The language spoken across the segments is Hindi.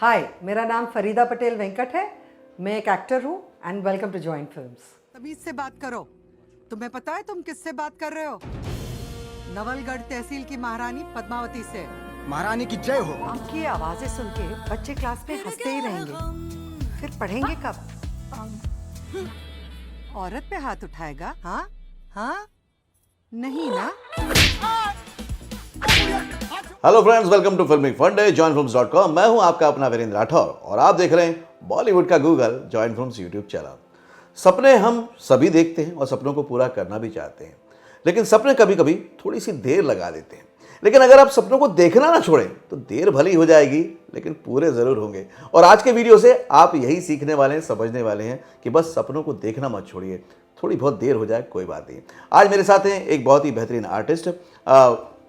हाय, मेरा नाम फरीदा पटेल वेंकट है। मैं एक एक्टर हूँ and welcome to Join Films. तमीज से बात करो। तुम्हें पता है तुम किससे बात कर रहे हो? नवलगढ़ तहसील की महारानी पद्मावती से। महारानी की जय हो। आपकी आवाजें सुन के बच्चे क्लास में हंसते ही रहेंगे, फिर पढ़ेंगे कब? औरत पे हाथ उठाएगा? हाँ हाँ, नहीं ना? Hello friends, welcome to filming फंडे joinfilms.com। मैं हूं आपका अपना वीरेंद्र राठौर और आप देख रहे हैं बॉलीवुड का Google join films YouTube channel. सपने हम सभी देखते हैं और सपनों को पूरा करना भी चाहते हैं, लेकिन सपने कभी कभी थोड़ी सी देर लगा देते हैं। लेकिन अगर आप सपनों को देखना ना छोड़ें तो देर भली हो जाएगी लेकिन पूरे ज़रूर होंगे। और आज के वीडियो से आप यही सीखने वाले हैं, समझने वाले हैं कि बस सपनों को देखना मत छोड़िए, थोड़ी बहुत देर हो जाए कोई बात नहीं। आज मेरे साथ हैं एक बहुत ही बेहतरीन आर्टिस्ट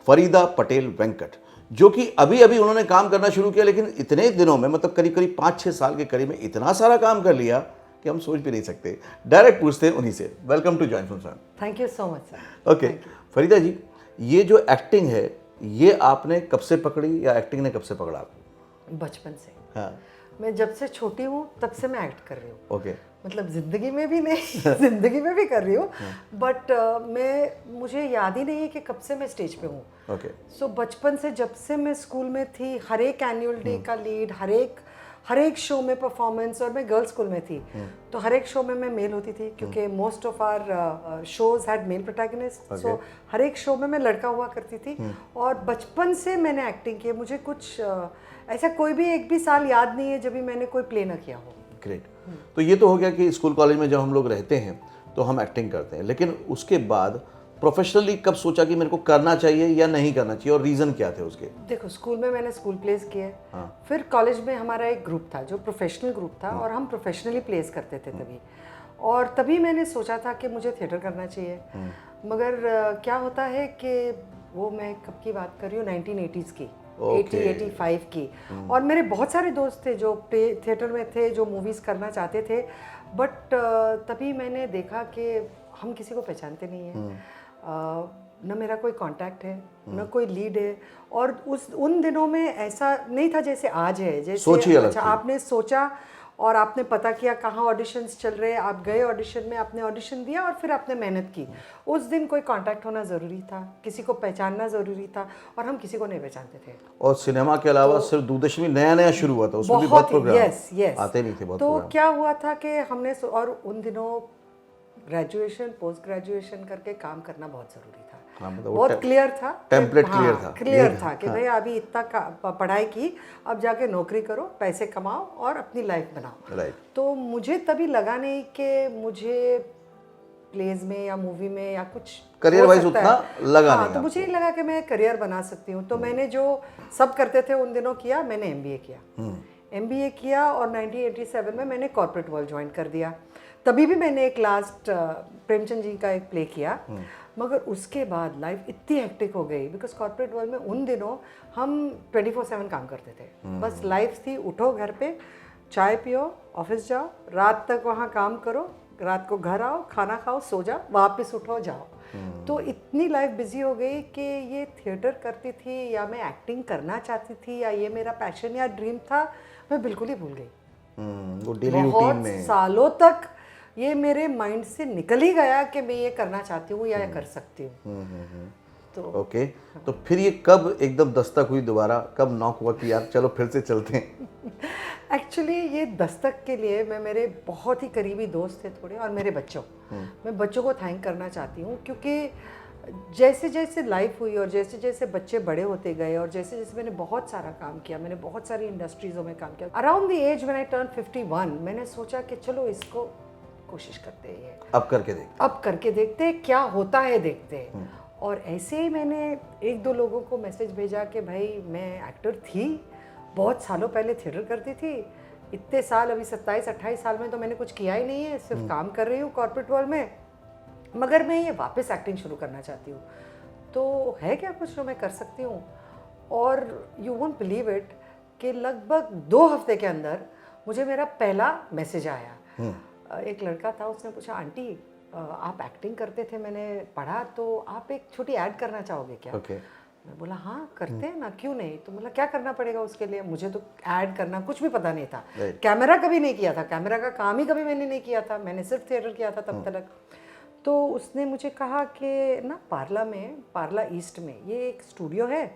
फरीदा पटेल वेंकट, जो कि अभी अभी उन्होंने काम करना शुरू किया, लेकिन इतने दिनों में मतलब करीब करीब 5-6 साल के करीब में इतना सारा काम कर लिया कि हम सोच भी नहीं सकते। डायरेक्ट पूछते हैं उन्हीं से। Welcome to Join Films. Thank you so much sir. Okay Farida ji, ये जो एक्टिंग है ये आपने कब से पकड़ी या एक्टिंग ने कब से पकड़ा आपको? बचपन से। हाँ, मैं जब से छोटी हूँ तब से मैं एक्ट कर रही हूँ। ओके। मतलब जिंदगी में भी नहीं जिंदगी में भी कर रही हूँ, बट मुझे याद ही नहीं है कि कब से मैं स्टेज पे हूँ। ओके। सो बचपन से जब से मैं स्कूल में थी, हर एक एनुअल डे का लीड, हर एक शो में परफॉर्मेंस, और मैं गर्ल्स स्कूल में थी तो हर एक शो में मैं मेल होती थी क्योंकि most of our shows had male protagonist. So हर एक शो में मैं लड़का हुआ करती थी और बचपन से मैंने एक्टिंग की है। मुझे कुछ ऐसा कोई भी एक भी साल याद नहीं है जब भी मैंने कोई प्ले ना किया हो। ग्रेट। तो ये तो हो गया कि स्कूल कॉलेज में जब हम लोग रहते हैं तो हम एक्टिंग करते हैं, लेकिन उसके बाद प्रोफेशनली कब सोचा कि मेरे को करना चाहिए या नहीं करना चाहिए और रीज़न क्या थे उसके? देखो, स्कूल में मैंने स्कूल प्लेस किए। हाँ। फिर कॉलेज में हमारा एक ग्रुप था जो प्रोफेशनल ग्रुप था और हम प्रोफेशनली प्लेस करते थे तभी। और तभी मैंने सोचा था कि मुझे थिएटर करना चाहिए। मगर क्या होता है कि वो मैं कब की बात कर रही हूँ, 1980s की, 80-85 की। और मेरे बहुत सारे दोस्त थे जो थिएटर में थे, जो मूवीज़ करना चाहते थे, बट तभी मैंने देखा कि हम किसी को पहचानते नहीं हैं। न मेरा कोई कांटेक्ट है, न कोई लीड है। और उन दिनों में ऐसा नहीं था जैसे आज है। जैसे सोच ही अलग अच्छा, थी। आपने सोचा और आपने पता किया कहाँ ऑडिशंस चल रहे हैं, आप गए ऑडिशन में, आपने ऑडिशन दिया और फिर आपने मेहनत की। उस दिन कोई कांटेक्ट होना ज़रूरी था, किसी को पहचानना ज़रूरी था, और हम किसी को नहीं पहचानते थे। और सिनेमा के अलावा सिर्फ दूरदर्शन में नया नया शुरू हुआ था, उसमें भी बहुत प्रोग्राम यस आते नहीं थे, बहुत तो प्रोग्राम। क्या हुआ था कि हमने और उन दिनों ग्रेजुएशन पोस्ट ग्रेजुएशन करके काम करना बहुत ज़रूरी था। हाँ, मतलब वो बहुत क्लियर था, टेम्पलेट क्लियर था, क्लियर था कि भाई अभी इतना पढ़ाई की, अब जाके नौकरी करो, पैसे कमाओ और अपनी लाइफ बनाओ। राइट। तो मुझे तभी लगा नहीं कि मुझे प्लेज में या मूवी में या कुछ करियर हो वाइज सकता उतना है। लगा हाँ, नहीं तो मुझे नहीं लगा कि मैं करियर बना सकती हूँ। तो मैंने जो सब करते थे उन दिनों किया, मैंने एमबीए किया। एमबीए किया और 1987 में मैंने कॉर्पोरेट वर्ल्ड ज्वाइन कर दिया। तभी भी मैंने एक लास्ट प्रेमचंद जी का एक प्ले किया। मगर उसके बाद लाइफ इतनी हेक्टिक हो गई, बिकॉज कॉर्पोरेट वर्ल्ड में उन दिनों हम 24/7 काम करते थे। बस लाइफ थी, उठो घर पे, चाय पियो, ऑफिस जाओ, रात तक वहाँ काम करो, रात को घर आओ, खाना खाओ, सो जाओ, वापस उठो, जाओ। तो इतनी लाइफ बिजी हो गई कि ये थिएटर करती थी या मैं एक्टिंग करना चाहती थी या ये मेरा पैशन या ड्रीम था, मैं बिल्कुल ही भूल गई। वो डेली रूटीन बहुत में सालों तक ये मेरे माइंड से निकल ही गया कि मैं ये करना चाहती हूँ या कर सकती हूँ। तो ओके। तो फिर ये कब एकदम दस्तक हुई दोबारा, कब नॉक हुआ कि यार चलो फिर से चलते हैं? एक्चुअली ये दस्तक के लिए मैं, मेरे बहुत ही करीबी दोस्त थे थोड़े, और मेरे बच्चों, मैं बच्चों को थैंक करना चाहती हूँ। क्योंकि जैसे जैसे लाइफ हुई और जैसे जैसे बच्चे बड़े होते गए और जैसे जैसे मैंने बहुत सारा काम किया, मैंने बहुत सारी इंडस्ट्रीज़ों में काम किया, around the age when I turn 51 मैंने सोचा कि चलो इसको कोशिश करते हैं, अब करके देखते हैं क्या होता है, देखते हैं। और ऐसे ही मैंने 1-2 लोगों को मैसेज भेजा कि भाई मैं एक्टर थी, बहुत सालों पहले थिएटर करती थी, इतने साल, अभी 27-28 साल में तो मैंने कुछ किया ही नहीं है, सिर्फ काम कर रही हूँ कॉर्पोरेट वर्ल्ड में, मगर मैं ये वापस एक्टिंग शुरू करना चाहती हूँ। तो है क्या कुछ जो मैं कर सकती हूँ? और यू वोंट बिलीव इट कि लगभग 2 हफ्ते के अंदर मुझे मेरा पहला मैसेज आया। एक लड़का था, उसने पूछा, आंटी आप एक्टिंग करते थे, मैंने पढ़ा, तो आप एक छोटी ऐड करना चाहोगे क्या? मैं बोला हाँ करते हैं ना, क्यों नहीं। तो बोला क्या करना पड़ेगा उसके लिए, मुझे तो ऐड करना कुछ भी पता नहीं था, कैमरा कभी नहीं किया था, कैमरा का काम ही कभी मैंने नहीं किया था, मैंने सिर्फ थिएटर किया था तब तक। तो उसने मुझे कहा कि ना पार्ला में, पार्ला ईस्ट में ये एक स्टूडियो है,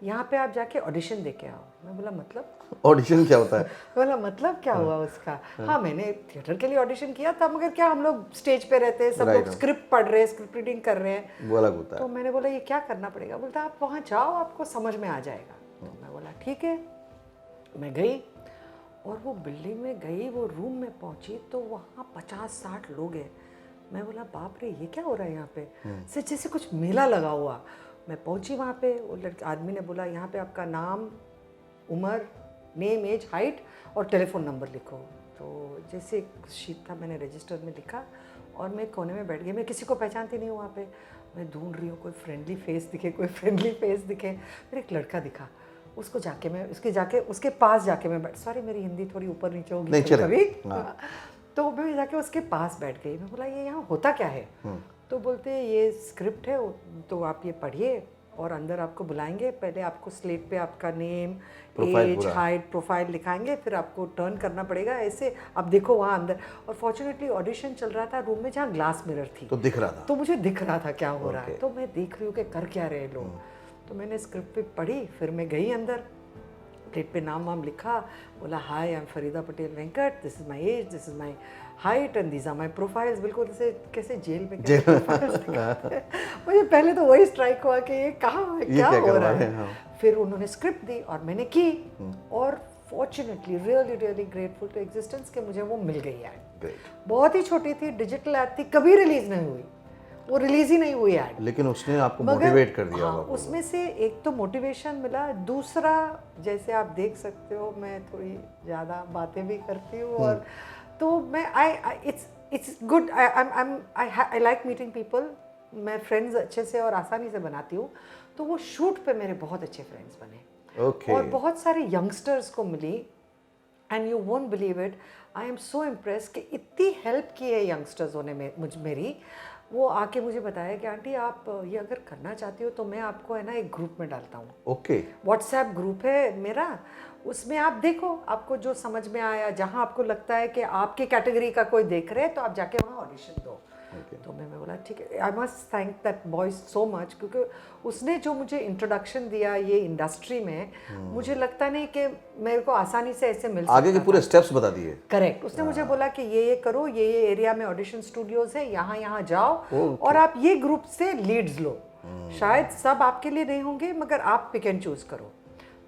यहाँ पे आप जाके ऑडिशन दे के आओ। मैं बोला मतलब ऑडिशन क्या होता है? बोला मतलब क्या हुआ उसका। हाँ मैंने थिएटर के लिए ऑडिशन किया था, मगर क्या हम लोग स्टेज पे रहते हैं, सब लोग स्क्रिप्ट पढ़ रहे हैं, स्क्रिप्ट रीडिंग कर रहे हैं, वो अलग होता है। तो मैंने बोला ये क्या करना पड़ेगा। बोलता आप वहाँ जाओ, आपको समझ में आ जाएगा। तो मैं बोला ठीक है। मैं गई और वो बिल्डिंग में गई, वो रूम में पहुंची तो वहाँ 50-60 लोग हैं। मैं बोला बाप रे ये क्या हो रहा है यहाँ पे, से जैसे कुछ मेला लगा हुआ। मैं पहुंची वहाँ पे, वो लड़के आदमी ने बोला यहाँ पे आपका नाम, उम्र, नेम, एज, हाइट और टेलीफोन नंबर लिखो। तो जैसे एक शीट था, मैंने रजिस्टर में लिखा और मैं कोने में बैठ गई। मैं किसी को पहचानती नहीं हूँ वहाँ पे, मैं ढूंढ रही हूँ कोई फ्रेंडली फेस दिखे, कोई फ्रेंडली फेस दिखे। फिर एक लड़का दिखा, उसको जाके मैं उसके पास जाके मैं बैठ, सॉरी मेरी हिंदी थोड़ी ऊपर नीचे होगी कभी, तो मैं जाके उसके पास बैठ गई। मैं बोला ये यहाँ होता क्या है। तो बोलते ये स्क्रिप्ट है, तो आप ये पढ़िए और अंदर आपको बुलाएंगे, पहले आपको स्लेट पे आपका नेम, एज, हाइट, प्रोफाइल लिखाएंगे, फिर आपको टर्न करना पड़ेगा ऐसे, आप देखो वहाँ अंदर। और फॉर्चुनेटली ऑडिशन चल रहा था रूम में जहाँ ग्लास मिरर थी, तो दिख रहा था, तो मुझे दिख रहा था क्या हो रहा है। तो मैं देख रही हूँ कि कर क्या रहे लोग। तो मैंने स्क्रिप्ट पे पढ़ी, फिर मैं गई अंदर, प्लेट पे नाम वाम लिखा, बोला hi I am Farida Patel Venkat, this is my age, this is my height and these are my profiles. बिल्कुल जैसे कैसे जेल में मुझे पहले तो वही स्ट्राइक हुआ कि ये कहाँ है, क्या हो रहा है। फिर उन्होंने स्क्रिप्ट दी और मैंने की, और fortunately really really grateful to existence कि मुझे वो मिल गई ऐड। बहुत ही छोटी थी, डिजिटल ऐड थी, कभी रिलीज नहीं हुई, वो रिलीज ही नहीं हुई ऐड, लेकिन उसने आपको मोटिवेट कर दिया। हाँ, उसमें से एक तो मोटिवेशन मिला, दूसरा जैसे आप देख सकते हो मैं थोड़ी ज़्यादा बातें भी करती हूँ, और तो मैं it's good, I like meeting people. मैं फ्रेंड्स अच्छे से और आसानी से बनाती हूँ, तो वो शूट पे मेरे बहुत अच्छे फ्रेंड्स बने और बहुत सारे यंगस्टर्स को मिली। And you won't believe it, I am so impress कि इतनी हेल्प की है यंगस्टर्स ने मेरी। वो आके मुझे बताया कि आंटी आप ये अगर करना चाहती हो तो मैं आपको है ना एक ग्रुप में डालता हूँ। ओके, व्हाट्सएप ग्रुप है मेरा, उसमें आप देखो, आपको जो समझ में आया, जहाँ आपको लगता है कि आपके कैटेगरी का कोई देख रहे हैं, तो आप जाके वहाँ ऑडिशन दो। तो मैं बोला ठीक है। I must thank that boy so much, क्योंकि उसने जो मुझे इंट्रोडक्शन दिया ये इंडस्ट्री में, मुझे लगता नहीं कि मेरे को आसानी से ऐसे मिल सकता। आगे के पूरे स्टेप्स बता दिए। करेक्ट, उसने मुझे बोला कि ये करो, ये एरिया में ऑडिशन स्टूडियोज है, यहाँ जाओ और आप ये ग्रुप से लीड्स लो। शायद सब आपके लिए नहीं होंगे, मगर आप पिक एंड चूज करो।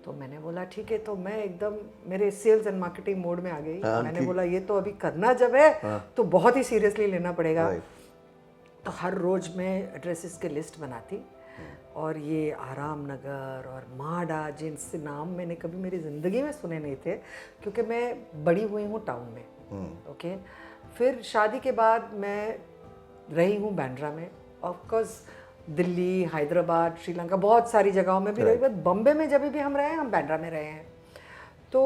तो मैंने बोला ठीक है। तो मैं एकदम मेरे सेल्स एंड मार्केटिंग मोड में आ गई। मैंने बोला ये तो अभी करना जब है तो बहुत ही सीरियसली लेना पड़ेगा। तो हर रोज मैं एड्रेसेस के लिस्ट बनाती, और ये आराम नगर और माडा, जिनसे नाम मैंने कभी मेरी ज़िंदगी में सुने नहीं थे, क्योंकि मैं बड़ी हुई हूँ टाउन में। ओके, फिर शादी के बाद मैं रही हूँ बांद्रा में, ऑफकोर्स दिल्ली, हैदराबाद, श्रीलंका, बहुत सारी जगहों में भी रही, बट बॉम्बे में जब भी हम रहे हैं, हम बांद्रा में रहे हैं। तो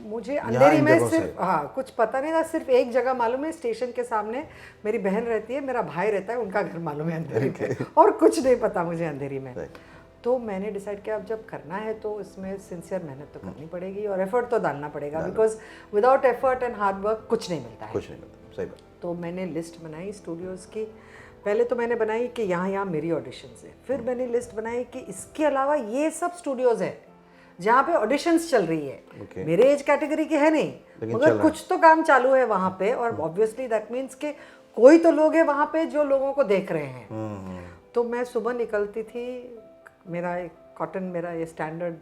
मुझे अंधेरी में सिर्फ कुछ पता नहीं था, सिर्फ एक जगह मालूम है, स्टेशन के सामने मेरी बहन रहती है, मेरा भाई रहता है, उनका घर मालूम है अंधेरी में, और कुछ नहीं पता मुझे अंधेरी में। तो मैंने डिसाइड किया अब जब करना है तो इसमें सिंसियर मेहनत तो करनी पड़ेगी और एफर्ट तो डालना पड़ेगा, because without effort and hard work कुछ नहीं मिलता है। कुछ नहीं मिलता, सही बात। तो मैंने लिस्ट बनाई स्टूडियोज़ की। पहले तो मैंने बनाई कि यहाँ मेरी ऑडिशंस है, फिर मैंने लिस्ट बनाई कि इसके अलावा ये सब स्टूडियोज़ है जहाँ पे ऑडिशंस चल रही है। मेरे एज कैटेगरी के है नहीं, मगर कुछ तो काम चालू है वहाँ पे, और ऑब्वियसली दैट मीन्स के कोई तो लोग हैं वहाँ पे जो लोगों को देख रहे हैं। तो मैं सुबह निकलती थी, मेरा एक कॉटन, मेरा ये स्टैंडर्ड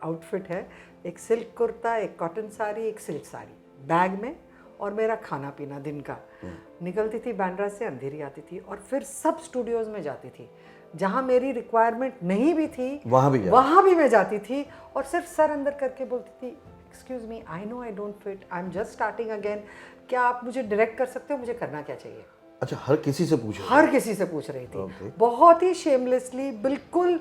आउटफिट है, एक सिल्क कुर्ता, एक कॉटन साड़ी, एक सिल्क साड़ी बैग में, और मेरा खाना पीना दिन का। निकलती थी बांद्रा से, अंधेरी आती थी, और फिर सब स्टूडियोज़ में जाती थी जहाँ मेरी रिक्वायरमेंट नहीं भी थी, वहाँ भी मैं जाती थी, और सिर्फ सर अंदर करके बोलती थी excuse me, I know I don't fit, I am just starting again, क्या आप मुझे डायरेक्ट कर सकते हो, मुझे करना क्या चाहिए। अच्छा, हर किसी से पूछ रही थी? हर किसी से पूछ रही थी, बहुत ही शेमलेसली, बिल्कुल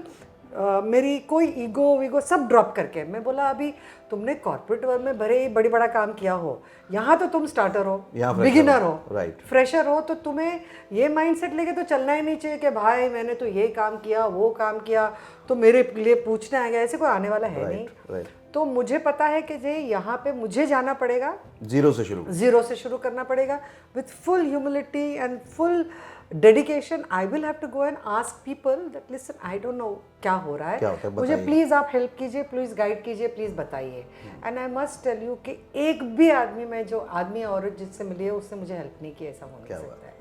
मेरी कोई ईगो वीगो सब ड्रॉप करके मैं बोला अभी तुमने कॉर्पोरेट वर्ल्ड में बड़े बड़ा काम किया हो, यहाँ तो तुम स्टार्टर हो, बिगिनर हो, राइट, फ्रेशर हो, तो तुम्हें ये माइंडसेट लेके तो चलना ही नहीं चाहिए कि भाई मैंने तो ये काम किया वो काम किया तो मेरे लिए पूछना है, ऐसे कोई आने वाला है नहीं। राइट। तो मुझे पता है कि जे यहाँ पे मुझे जाना पड़ेगा, जीरो से शुरू करना पड़ेगा, with full humility and full dedication. I will have to go and ask people that listen I don't know क्या हो रहा है, मुझे प्लीज़ आप हेल्प कीजिए, प्लीज़ गाइड कीजिए, प्लीज़ बताइए। And I must tell you कि एक भी आदमी में जो आदमी औरत जिससे मिली है उसने मुझे हेल्प नहीं की, ऐसा हो नहीं सकता है।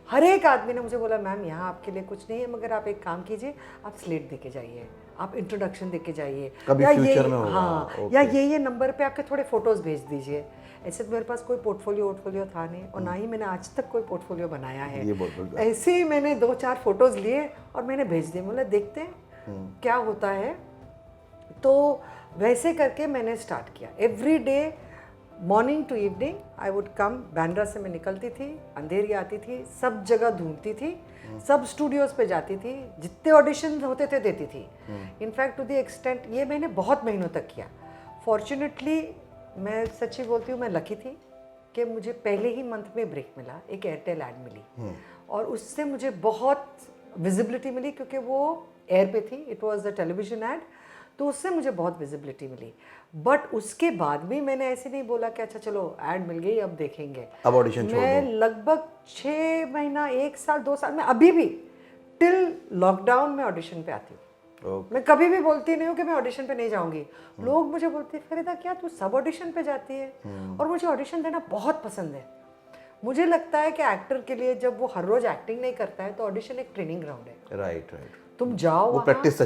हर एक आदमी ने मुझे बोला मैम यहाँ आपके लिए कुछ नहीं है, मगर आप एक काम कीजिए, आप स्लेट दे के जाइए, आप इंट्रोडक्शन दे के जाइए, या ये नंबर पे आपके थोड़े फोटोज भेज दीजिए। ऐसे तो मेरे पास कोई पोर्टफोलियो था नहीं, और ना ही मैंने आज तक कोई पोर्टफोलियो बनाया है। ऐसे ही मैंने 2-4 फोटोज लिए और मैंने भेज दिए, बोला देखते हैं क्या होता है। तो वैसे करके मैंने स्टार्ट किया। Every day morning to evening I would come. Bandra से मैं निकलती थी, अंधेरी आती थी, सब जगह ढूंढती थी, सब स्टूडियोज़ पे जाती थी, जितने ऑडिशन होते थे देती थी। इनफैक्ट टू द एक्सटेंट ये मैंने बहुत महीनों तक किया। फॉर्चुनेटली मैं सच्ची बोलती हूँ, मैं लकी थी कि मुझे पहले ही मंथ में ब्रेक मिला, एक एयरटेल ऐड मिली, और उससे मुझे बहुत विजिबिलिटी मिली क्योंकि वो एयर पे थी, it was the television add, तो उससे मुझे बहुत विजिबिलिटी मिली। बट उसके बाद भी मैंने ऐसे नहीं बोला कि अच्छा चलो ऐड मिल गई अब देखेंगे, अब ऑडिशन छोड़ दो। मैं लगभग 6 महीना, 1 साल, 2 साल में अभी भी टिल लॉकडाउन में ऑडिशन पे आती हूँ। मैं कभी भी बोलती नहीं हूँ कि मैं ऑडिशन पे नहीं जाऊंगी। लोग मुझे बोलते हैं फरीदा क्या तू सब ऑडिशन पे जाती है? और मुझे ऑडिशन देना बहुत पसंद है। मुझे लगता है कि एक्टर के लिए जब वो हर रोज एक्टिंग नहीं करता है तो ऑडिशन एक ट्रेनिंग ग्राउंड है। राइट। तुम जाओ, प्रैक्टिस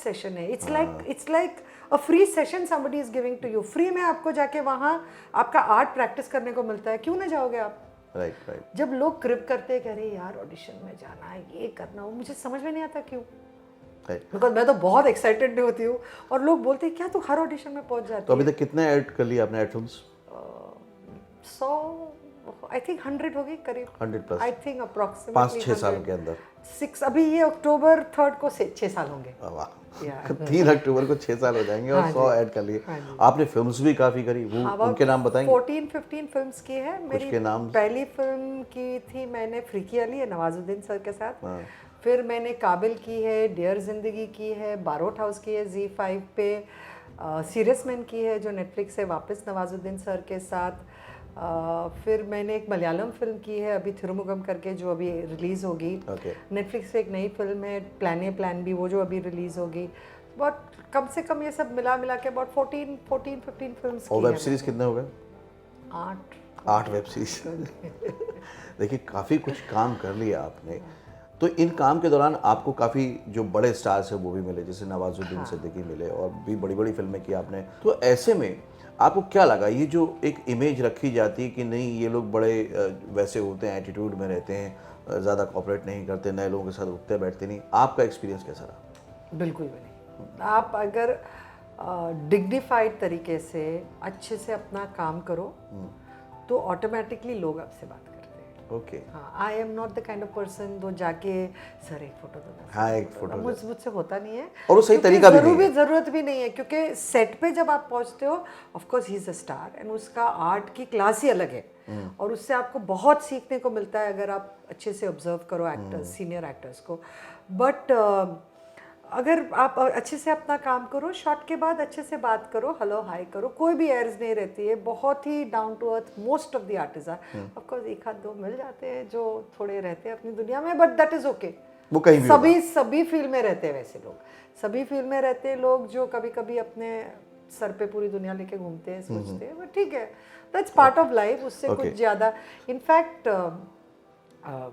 सेशन है। It's like a free session somebody is giving to you. Free में आपको जाके वहाँ आपका आर्ट प्रैक्टिस करने को मिलता है, क्यों ना जाओगे आप? राइट। जब लोग क्रिप करते हैं कि अरे यार ऑडिशन में जाना है, ये करना, वो मुझे समझ में नहीं आता क्यों। बिकॉज मैं तो बहुत एक्साइटेड होती हूँ और लोग बोलते हैं क्या तू हर ऑडिशन में पहुंच जाती है। तो अभी तक कितने ऐड कर लिए आपने? ऐड फिल्म्स 100, आई थिंक 100 होगी करीब। 100+। आई थिंक अप्रोक्सीमेटली 5-6 साल के अंदर 6। अभी ये अक्टूबर 3 को 6 साल होंगे। वाह 3 अक्टूबर को 6 साल हो जाएंगे और 100 ऐड कर लिए। आपने फिल्म्स भी काफ़ी करी, वो उनके नाम बताएंगे? 14-15 फिल्म्स की है मेरी। पहली फिल्म की थी मैंने फ्रीकी अली नवाजुद्दीन सर के साथ। फिर मैंने काबिल की है, डियर जिंदगी की है, बारोट हाउस की है Z5 पे, सीरियस मैन की है जो नेटफ्लिक्स से वापस नवाजुद्दीन सर के साथ। फिर मैंने एक मलयालम फिल्म की है अभी थिरुमुगम करके जो अभी रिलीज़ होगी। नेटफ्लिक्स पे एक नई फिल्म है प्लान बी, वो जो अभी रिलीज़ होगी। बहुत कम से कम ये सब मिला के बहुत 14-15 फिल्म्स की। और वेब सीरीज़ कितने हो गए? 8 वेब सीरीज। देखिए काफ़ी कुछ काम कर लिया आपने। तो इन काम के दौरान आपको काफ़ी जो बड़े स्टार्स हैं वो भी मिले, जैसे नवाजुद्दीन सिद्दीकी मिले, और भी बड़ी बड़ी फिल्में की आपने। तो ऐसे में आपको क्या लगा, ये जो एक इमेज रखी जाती है कि नहीं ये लोग बड़े वैसे होते हैं, एटीट्यूड में रहते हैं, ज़्यादा कॉपरेट नहीं करते, नए लोगों के साथ उठते बैठते नहीं, आपका एक्सपीरियंस कैसा रहा? बिल्कुल भी नहीं। आप अगर डिग्निफाइड तरीके से अच्छे से अपना काम करो तो ऑटोमेटिकली लोग आपसे बात करते हैं। ओके। हाँ, I am not the kind of person जो जाके सर एक फोटो दो, हाँ एक फोटो, मुझसे होता नहीं है। और वो सही तरीका भी नहीं है। ज़रूरत भी नहीं है क्योंकि सेट पे जब आप पहुंचते हो of course he is a star and उसका आर्ट की क्लास ही अलग है, और उससे आपको बहुत सीखने को मिलता है अगर आप अच्छे से ऑब्जर्व करो एक्टर्स, सीनियर एक्टर्स को। बट अगर आप अच्छे से अपना काम करो, शॉट के बाद अच्छे से बात करो, हेलो हाय करो, कोई भी एयर्स नहीं रहती है, बहुत ही down to earth most of the artist are. Of course एक आध दो मिल जाते हैं जो थोड़े रहते हैं अपनी दुनिया में, बट दैट इज ओके। वो कहीं भी सभी फील्ड में रहते हैं वैसे लोग, सभी फील्ड में रहते हैं लोग जो कभी कभी अपने सर पे पूरी दुनिया लेके घूमते हैं, सोचते हैं, बट ठीक है, दैट्स पार्ट ऑफ लाइफ। उससे कुछ ज़्यादा इनफैक्ट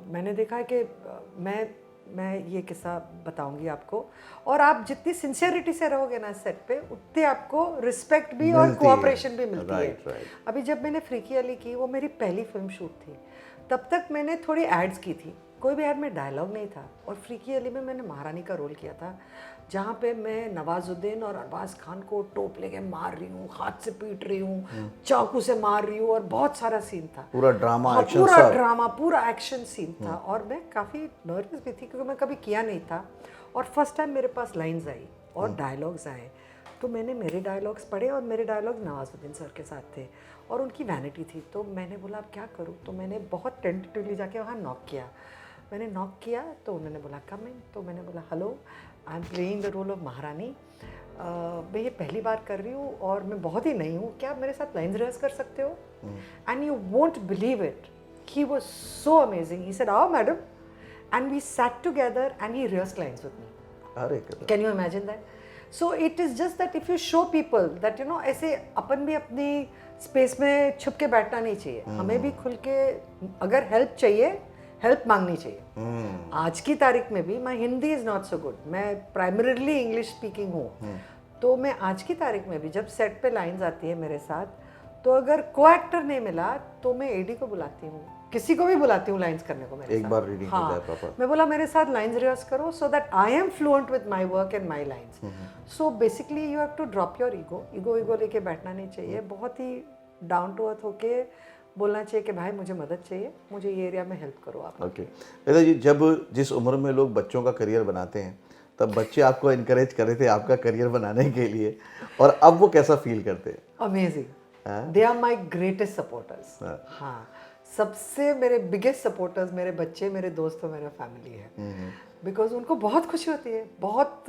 मैंने देखा है कि मैं ये किस्सा बताऊंगी आपको, और आप जितनी सिंसियरिटी से रहोगे ना सेट पे उतनी आपको रिस्पेक्ट भी और कोऑपरेशन भी मिलती है। अभी जब मैंने फ्रीकी अली की, वो मेरी पहली फिल्म शूट थी, तब तक मैंने थोड़ी एड्स की थी, कोई भी ऐड में डायलॉग नहीं था, और फ्रीकी अली में मैंने महारानी का रोल किया था जहाँ पे मैं नवाजुद्दीन और अरबाज खान को टोप लेके मार रही हूँ, हाथ से पीट रही हूँ, चाकू से मार रही हूँ, और बहुत सारा सीन था, पूरा ड्रामा, पूरा एक्शन सीन था। और मैं काफ़ी नर्वस भी थी क्योंकि मैं कभी किया नहीं था, और फर्स्ट टाइम मेरे पास लाइंस आई और डायलॉग्स आए, तो मैंने मेरे डायलॉग्स पढ़े और मेरे डायलॉग नवाजुद्दीन सर के साथ थे और उनकी वैनिटी थी। तो मैंने बोला अब क्या करूँ, तो मैंने बहुत टेंटेटिवली जाके वहाँ नॉक किया। मैंने नॉक किया तो उन्होंने बोला कम इन, तो मैंने बोला hello, I am playing the role of Maharani, मैं ये पहली बार कर रही हूँ और मैं बहुत ही नई हूँ, क्या आप मेरे साथ लाइन्स रिहर्स कर सकते हो? And you won't believe it, he was so amazing, he said आओ madam, and we sat together and he rehearsed lines with me. अरे can you imagine that? So it is just that if you show people that you know, ऐसे अपन भी अपनी स्पेस में छुप के बैठना नहीं चाहिए, हमें भी खुल के अगर हेल्प चाहिए हेल्प मांगनी चाहिए। आज की तारीख में भी my Hindi is not so good, मैं प्राइमरीली इंग्लिश स्पीकिंग हूँ, तो मैं आज की तारीख में भी जब सेट पे लाइंस आती है मेरे साथ, तो अगर को एक्टर नहीं मिला तो मैं एडी को बुलाती हूँ, किसी को भी बुलाती हूँ लाइंस करने को मेरे एक साथ। बार रीडिंग हो जाए हाँ, प्रॉपर। मैं बोला मेरे साथ लाइंस रिहर्स करो so that I am fluent with my work and my lines. So basically you have to drop your ego लेके बैठना नहीं चाहिए, बहुत ही डाउन टू अर्थ होके बोलना चाहिए कि भाई मुझे मदद चाहिए, मुझे ये एरिया में हेल्प करो आप। ओके वेदा जी, जब जिस उम्र में लोग बच्चों का करियर बनाते हैं तब बच्चे आपको इनकरेज कर रहे थे आपका करियर बनाने के लिए, और अब वो कैसा फील करते हैं? Amazing, they are my greatest supporters. हाँ, सबसे मेरे बिगेस्ट सपोर्टर्स मेरे बच्चे, मेरे दोस्त और मेरा फैमिली है, बिकॉज उनको बहुत खुशी होती है, बहुत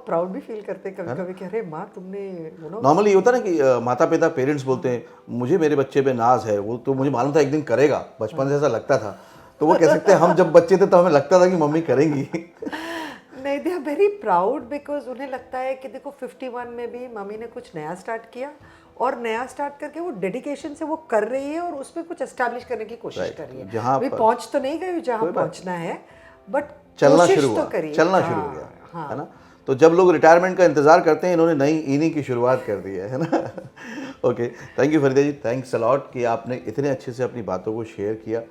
प्राउड भी फील करते हैं कभी कभी कि अरे माँ तुमने यू नो। नॉर्मली होता है ना कि माता पिता पेरेंट्स बोलते हैं मुझे मेरे बच्चे पे नाज है, वो तो मुझे मालूम था एक दिन करेगा, बचपन से ऐसा लगता था, तो वो कह सकते हैं हम जब बच्चे थे तो हमें लगता था कि मम्मी करेंगी। नहीं, they are very proud because उन्हें लगता है कि देखो 51 में भी मम्मी ने कुछ नया स्टार्ट किया और नया स्टार्ट करके वो डेडिकेशन से वो कर रही है और उसमें कुछ एस्टैब्लिश करने की कोशिश कर रही है। जहाँ अभी पहुंच तो नहीं गई जहाँ पहुंचना है, बट चलना कोशिश शुरू तो हुआ, करिए, चलना शुरू हो गया, है ना? तो जब लोग रिटायरमेंट का इंतजार करते हैं, इन्होंने नई इनिंग की शुरुआत कर दी है ना? Okay, thank you Farida ji, thanks a lot कि आपने इतने अच्छे से अपनी बातों को शेयर किया,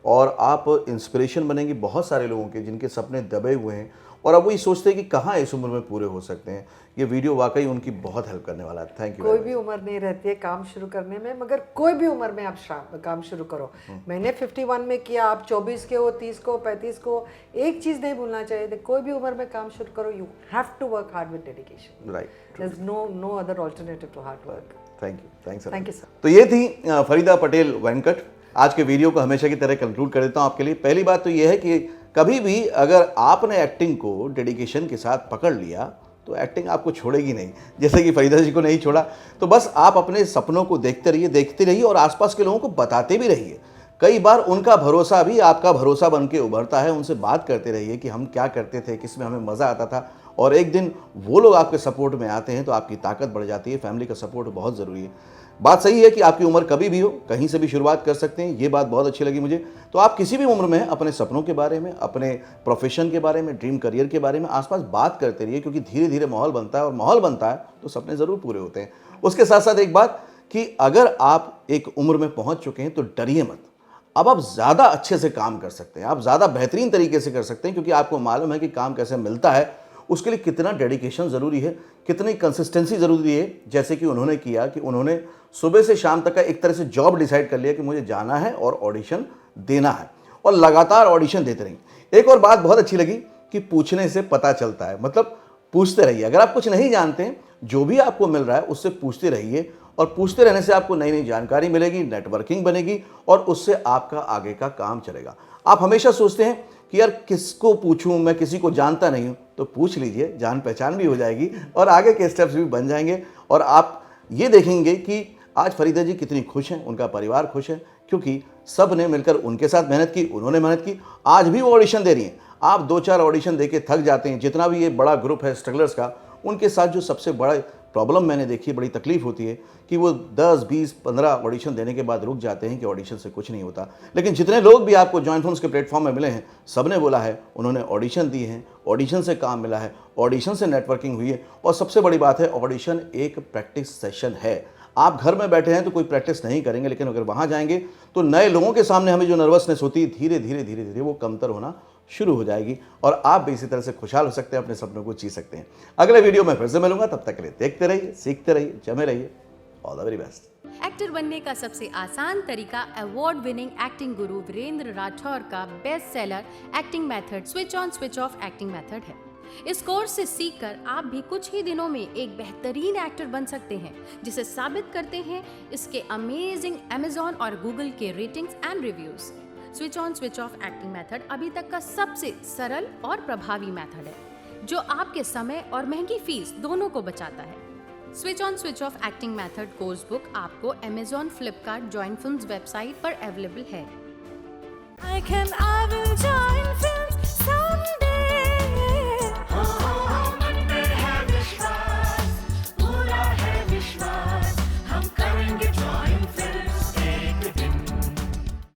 और आप इंस्पिरेशन बनेंगी बहुत सारे लोगों के जिनके सपने दबे हुए हैं और अब वो ये सोचते हैं कि कहाँ इस उम्र में पूरे हो सकते हैं। ये वीडियो वाकई उनकी बहुत हेल्प करने वाला है। Thank you. कोई भी उम्र नहीं रहती है काम शुरू करने में, मगर कोई भी उम्र में आप काम शुरू करो। मैंने 51 में किया, आप 24 के हो, 30 को, 35 को, एक चीज़ नहीं भूलना चाहिए, कोई भी उम्र में काम शुरू करो, you have to work hard with dedication. Right, there is no other alternative to hard work. Thank you, thank you sir. तो ये थी फरीदा पटेल वेंकट। आज के वीडियो को हमेशा की तरह कंक्लूड कर देता हूँ आपके लिए। पहली बात तो ये है कि कभी भी अगर आपने एक्टिंग को डेडिकेशन के साथ पकड़ लिया तो एक्टिंग आपको छोड़ेगी नहीं, जैसे कि फरीदा जी को नहीं छोड़ा। तो बस आप अपने सपनों को देखते रहिए और आसपास के लोगों को बताते भी रहिए। कई बार उनका भरोसा भी आपका भरोसा बन के उभरता है। उनसे बात करते रहिए कि हम क्या करते थे, किस में हमें मज़ा आता था, और एक दिन वो लोग आपके सपोर्ट में आते हैं तो आपकी ताकत बढ़ जाती है। फैमिली का सपोर्ट बहुत ज़रूरी है। बात सही है कि आपकी उम्र कभी भी हो, कहीं से भी शुरुआत कर सकते हैं, ये बात बहुत अच्छी लगी मुझे। तो आप किसी भी उम्र में अपने सपनों के बारे में, अपने प्रोफेशन के बारे में, ड्रीम करियर के बारे में आसपास बात करते रहिए, क्योंकि धीरे धीरे माहौल बनता है, और माहौल बनता है तो सपने ज़रूर पूरे होते हैं। उसके साथ साथ एक बात कि अगर आप एक उम्र में पहुँच चुके हैं तो डरिए मत। अब आप ज़्यादा अच्छे से काम कर सकते हैं, आप ज़्यादा बेहतरीन तरीके से कर सकते हैं, क्योंकि आपको मालूम है कि काम कैसे मिलता है, उसके लिए कितना डेडिकेशन ज़रूरी है, कितनी कंसिस्टेंसी ज़रूरी है। जैसे कि उन्होंने किया कि उन्होंने सुबह से शाम तक का एक तरह से जॉब डिसाइड कर लिया कि मुझे जाना है और ऑडिशन देना है, और लगातार ऑडिशन देते रहिए। एक और बात बहुत अच्छी लगी कि पूछने से पता चलता है, मतलब पूछते रहिए। अगर आप कुछ नहीं जानते हैं, जो भी आपको मिल रहा है उससे पूछते रहिए, और पूछते रहने से आपको नई नई जानकारी मिलेगी, नेटवर्किंग बनेगी, और उससे आपका आगे का काम चलेगा। आप हमेशा सोचते हैं कि यार किसको पूछूं, मैं किसी को जानता नहीं हूं, तो पूछ लीजिए, जान पहचान भी हो जाएगी और आगे के स्टेप्स भी बन जाएंगे। और आप ये देखेंगे कि आज फरीदा जी कितनी खुश हैं, उनका परिवार खुश है, क्योंकि सब ने मिलकर उनके साथ मेहनत की, उन्होंने मेहनत की। आज भी वो ऑडिशन दे रही हैं। आप 2-4 ऑडिशन दे के थक जाते हैं। जितना भी ये बड़ा ग्रुप है स्ट्रगलर्स का, उनके साथ जो सबसे बड़ा प्रॉब्लम मैंने देखी, बड़ी तकलीफ होती है कि वो 10, 20, 15 ऑडिशन देने के बाद रुक जाते हैं कि ऑडिशन से कुछ नहीं होता। लेकिन जितने लोग भी आपको जॉइंट फिल्म्स के प्लेटफॉर्म में मिले हैं, सब ने बोला है उन्होंने ऑडिशन दिए हैं, ऑडिशन से काम मिला है, ऑडिशन से नेटवर्किंग हुई है, और सबसे बड़ी बात है ऑडिशन एक प्रैक्टिस सेशन है। आप घर में बैठे हैं तो कोई प्रैक्टिस नहीं करेंगे, लेकिन अगर वहाँ जाएंगे तो नए लोगों के सामने हमें जो नर्वसनेस होती है, धीरे धीरे वो कमतर होना शुरू हो जाएगी, और आप भी इसी तरह से खुशहाल हो सकते हैं, अपने सपनों को जी सकते हैं। अगले वीडियो में फिर से मिलूंगा, तब तक के लिए देखते रहिए, सीखते रहिए, जमे रहिए। All the very best. Actor बनने का सबसे आसान तरीका अवार्ड विनिंग एक्टिंग गुरु वीरेंद्र राठौर का best seller acting method switch on switch off acting method है। इस कोर्स से सीखकर आप भी कुछ ही दिनों में एक बेहतरीन एक्टर बन सकते हैं, जिसे साबित करते हैं इसके अमेजिंग Amazon और Google के ratings and reviews. Switch on switch off acting method अभी तक का सबसे सरल और प्रभावी मेथड है, जो आपके समय और महंगी फीस दोनों को बचाता है। Switch on switch off acting method course book आपको Amazon, Flipkart, join films website पर अवेलेबल है। I can